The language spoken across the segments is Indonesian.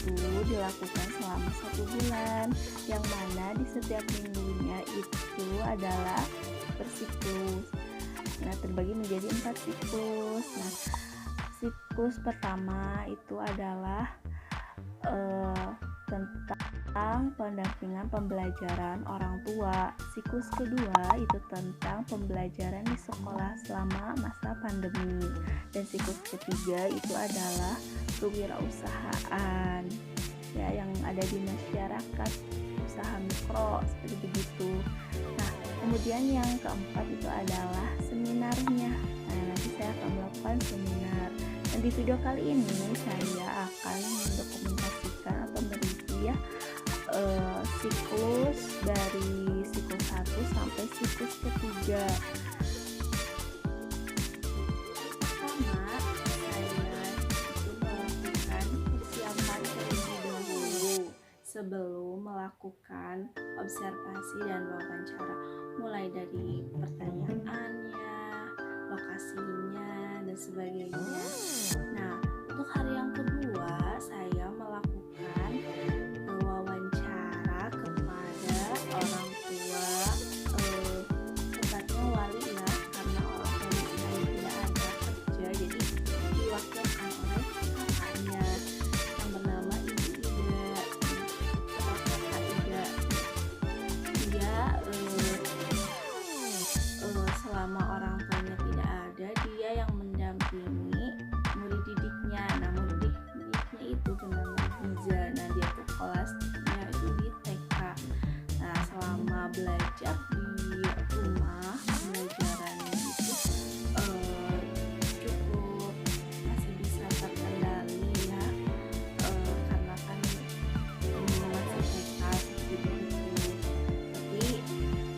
itu dilakukan selama 1 bulan, yang mana di setiap minggunya itu adalah bersiklus. Nah, terbagi menjadi 4 siklus. Nah, siklus pertama itu adalah tentang pendampingan pembelajaran orang tua. Siklus kedua itu tentang pembelajaran di sekolah selama masa pandemi. Dan siklus ketiga itu adalah kewirausahaan ya, yang ada di masyarakat, usaha mikro seperti begitu. Nah, kemudian yang keempat itu adalah seminarnya. Nah, nanti saya akan melakukan seminar. Dan di video kali ini saya akan mendokumentasikan atau mereview ya siklus dari siklus 1 sampai siklus ketiga. Pertama, saya itu melakukan persiapan terlebih dahulu sebelum melakukan observasi dan wawancara, mulai dari pertanyaannya, lokasinya, dan sebagainya. Nah, untuk hari yang kedua saya melakukan wawancara kepada orang tua, tepatnya wali ya, karena orang tua saya tidak ada kerja, jadi diwakilkan oleh kakaknya yang bernama Ibu Ida atau Kakak Ida. Dia selama orang tuanya tidak ada, dia yang mendampingi murid didiknya. Nah, murid didiknya itu bernama Giza. Nah, dia tuh kelasnya itu di TK. Nah, selama belajar di rumah, pembelajarannya itu cukup masih bisa terkendali ya, karena kan masih TK seperti itu. Tapi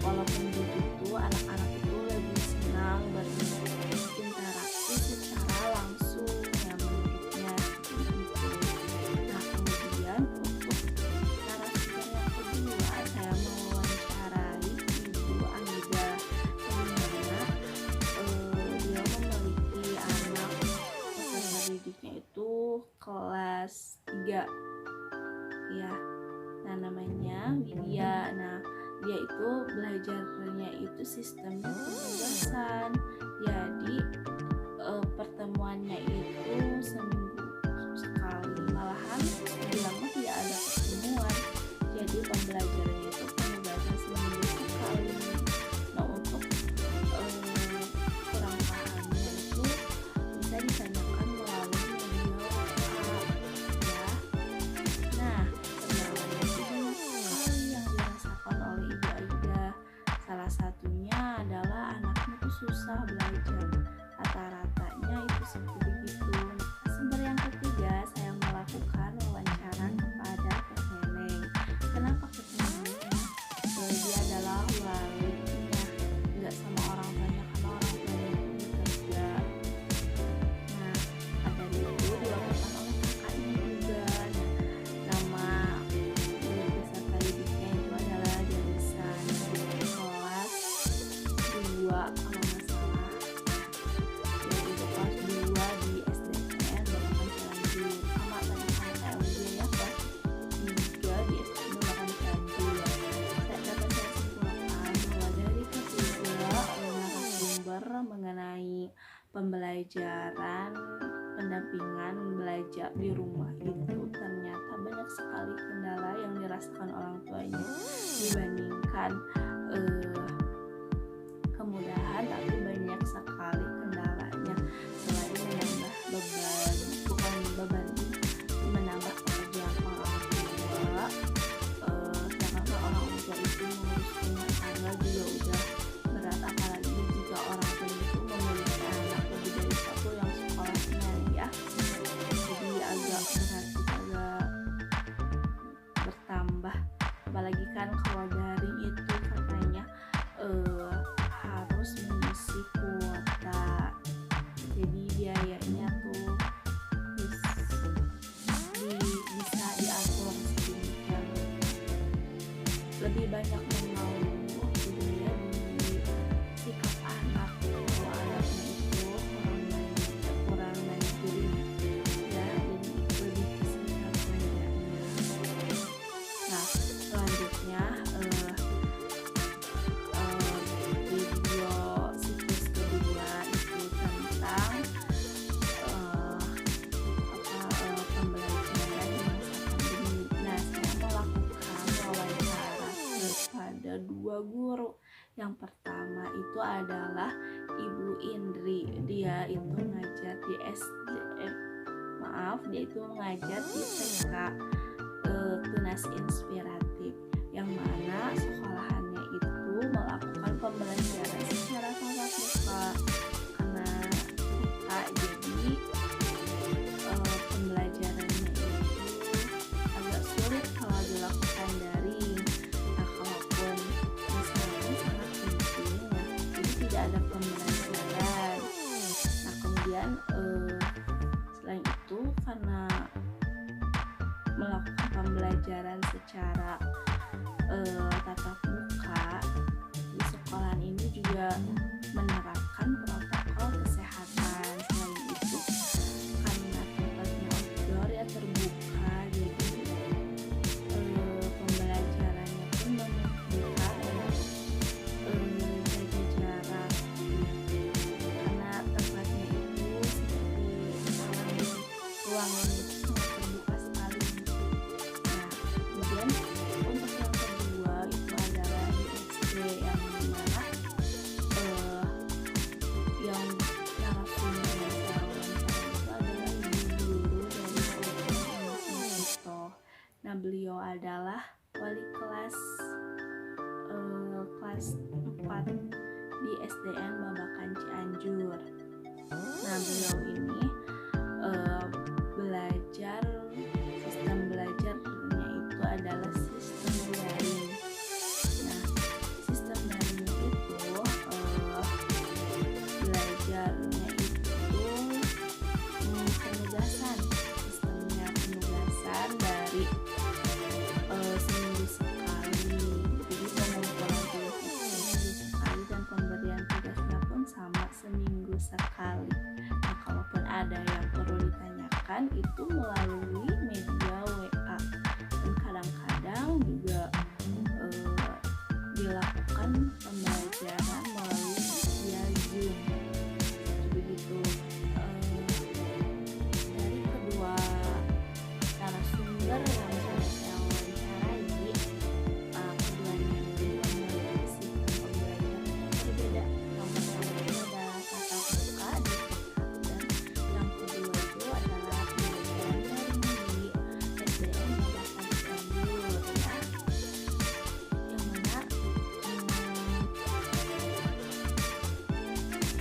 walaupun begitu, anak-anak itu lebih senang berinteraksi secara langsung ya menurutnya seperti itu. Nah, kemudian untuk narasumber yang kedua saya mewawancarai Ibu Anida, yang mana dia memiliki anak peserta didiknya itu kelas 3 ya. Nah, namanya Widya. Nah, dia itu belajarnya itu sistemnya kebebasan. Jadi pertemuannya itu seminggu sekali, malahan bilangnya tidak ada pertemuan. Jadi pembelajarannya itu kebebasan seminggu sekali. Nah, untuk kurang pahamnya itu bisa ditanyakan melalui media WhatsApp ya. Nah, kendalanya itu banyak sekali yang dirasakan oleh Ibu Aida. Salah satunya adalah anaknya itu susah belajar, rata-ratanya itu seperti itu. Sumber yang ketiga saya melakukan wawancara kepada Teh Neneng. Kenapa Teh Neneng? Dia adalah walinya, nggak sama orang tuanya karena orang tuanya itu bekerja. Nah, materi itu dilakukan oleh kakaknya juga. Nah, nama peserta didiknya itu adalah Danisan, dari kelas 2 kalau nggak salah. Dia itu kelas 2 di SDN Babakan Cianjur, sama tadi sama LJ ya, kelas 3 di SDN Babakan Cianjur. Dapat saya simpulkan bahwa dari ketiga narasumber mengenai pembelajaran pendampingan belajar di rumah itu ternyata banyak sekali kendala yang dirasakan orang tuanya dibandingkan kemudahan, tapi banyak sekali kendalanya. Selain menambah beban, bukan beban, menambah pekerjaan orang tua, karena orang tua itu mengurus rumah tangga juga udah berat, apalagi jika orang tua itu memiliki anak lebih dari satu yang sekolahnya ya, jadi agak berat, agak bertambah. Apalagi kan kalau daring itu katanya harus mengisi kuota, jadi biayanya tuh bisa diatur sedemikian, lebih banyak mengalir dia di sikap anak. Kalau anaknya itu kurang mandiri ya, jadi lebih ke sikapnya. dua guru. Yang pertama itu adalah Ibu Indri, dia itu ngajar di dia itu mengajar di TK Tunas Inspiratif, yang mana sekolahannya itu melakukan pembelajaran secara tatap muka. Karena jadi pembelajarannya itu agak sulit kalau dilakukan daring. Nah, kalaupun misalnya sangat penting, jadi tidak ada pembelajaran. Nah, kemudian selain itu, karena melakukan pembelajaran secara tatap muka, di sekolahan ini juga menerapkan protokol kesehatan. Selain itu, karena tempatnya outdoor ya, terbuka, jadi pembelajarannya pun membutuhkan jaga jarak, karena tempatnya itu seperti ruangan itu sangat terbuka sekali. Nah, kemudian untuk yang kedua itu adalah di SD, yang mana yang narasumber yang saya wawancara itu adalah ibu guru dari Sito. Nah, beliau adalah wali kelas 4 di SDN Babakan Cianjur. Nah, beliau ini sistem belajarnya itu adalah sistem daring. Nah, sistem daringnya itu belajarnya itu penugasan, sistemnya penugasan dari seminggu sekali. Jadi pengumpulan tugas itu seminggu sekali dan pemberian tugasnya pun sama, seminggu sekali. Nah, kalaupun ada yang perlu ditanyakan itu melalui media WA, dan kadang-kadang juga dilakukan pembelajaran melalui via Zoom. Begitu. Dari kedua narasumber yang sudah saya wawancarai, keduanya ini memiliki sistem pembelajaran yang berbeda. Yang pertama itu ada tatap muka di TK, dan yang kedua itu adalah pembelajaran daring di SDN Babakan Cianjur, ya. Yang mana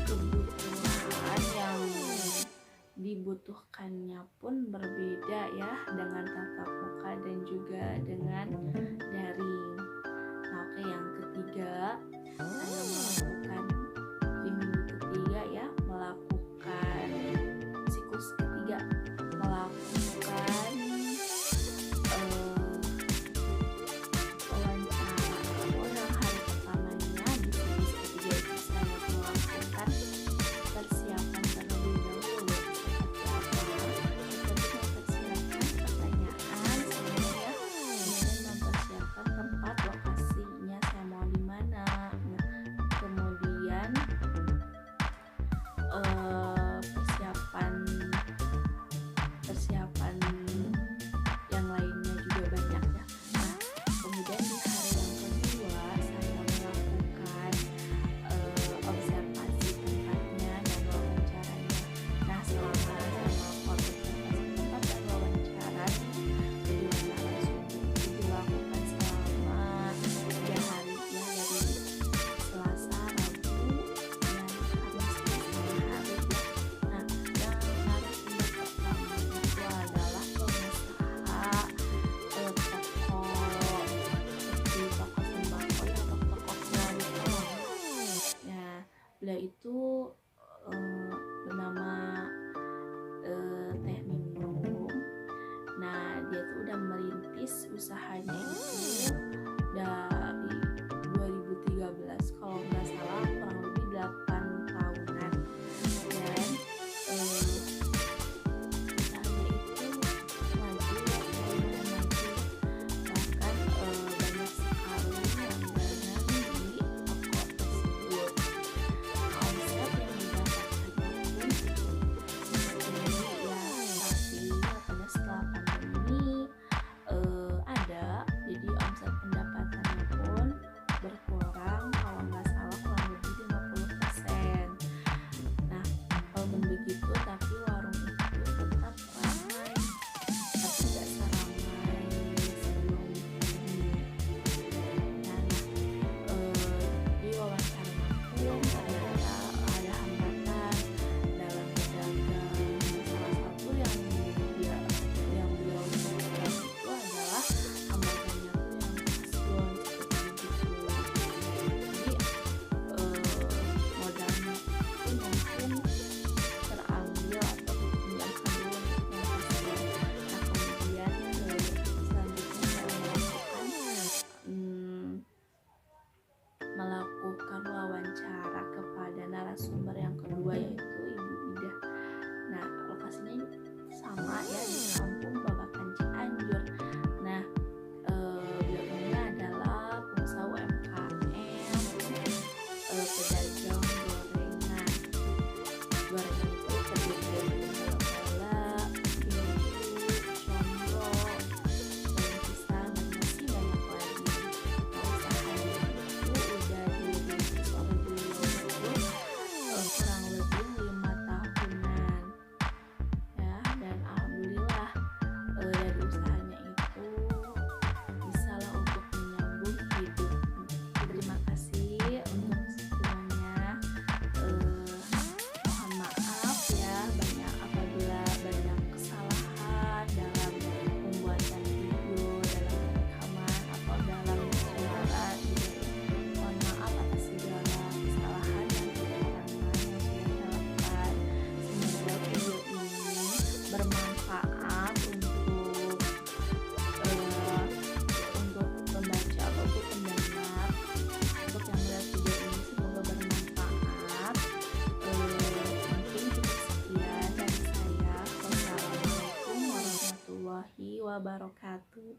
kebutuhan yang dibutuhkannya pun berbeda ya, dengan tatap muka dan juga dengan daring. Nah, oke, yang ketiga saya melakukan di minggu ketiga ya, melakukan siklus ketiga, melakukan wawancara. Yang hari pertamanya di siklus ketiga itu saya melakukan persiapan terlebih dahulu. Seperti mempersiapkan pertanyaan semuanya, kemudian mempersiapkan tempat lokasinya, saya mau di mana. Kemudian persiapan yang lainnya juga banyak ya. Nah, kemudian di hari yang kedua saya melakukan observasi tempatnya dan wawancaranya. Nah, selama saya melakukan observasi tempat dan wawancara di kedua narasumber itu dilakukan selama 3 hari ya, dari Selasa, Rabu, dan Kamis selama hari ya. Nah, yang narasumber pertama itu adalah pengusaha toko seperti toko sembako ya, atau toko kelontong. Nah, beliau itu bernama Teh Ningrum. Nah, dia tuh udah merintis usahanya itu dari 2013 kalau nggak salah, kurang lebih 8 tahunan. Dan usahanya itu maju, lumayan maju, bahkan banyak sekali langganan di toko tersebut. Omset warahmatullahi wabarakatuh.